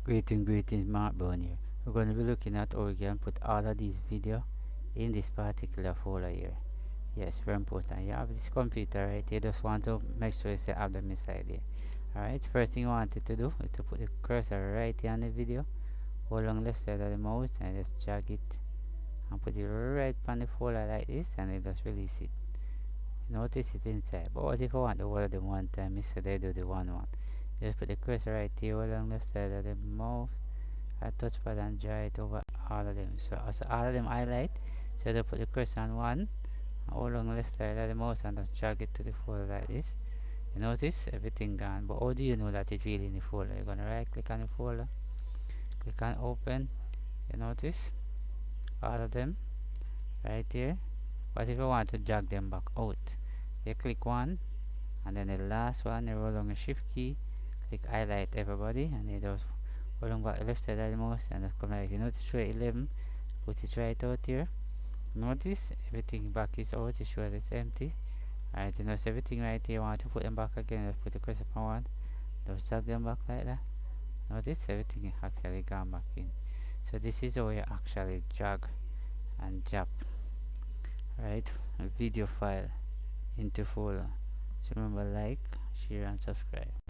Greetings, Mark Bone here. We're going to be looking at how we can put all of these video in this particular folder here. Yes, very important. You have this computer right here, just want to make sure you have them inside here. Alright, first thing you want it to do is to put the cursor right here on the video, hold on left side of the mouse and just drag it and put it right on the folder like this, and it just release it. Notice it inside. But what if I want the whole of them one time instead I do the one. Just put the cursor right here, hold on left side of the mouse, I touchpad and drag it over all of them. So all of them highlight. So I put the cursor on one, hold on left side of the mouse and just drag it to the folder like this. You notice everything gone. But how do you know that it's really in the folder? You're gonna right click on the folder, click on open. You notice all of them right here. But if you want to drag them back out, you click one, and then the last one you roll on the shift key, click highlight everybody, and you just hold on back the left side of the mouse and just come like, you notice show 11, put it right out here. Notice everything back is out, it shows it's empty. Alright, you notice everything right here. You want to put them back again, just put the cursor on one, just drag them back like that. Notice everything actually gone back in. So this is how you actually drag and drop right a video file into folder. So remember, like, share and subscribe.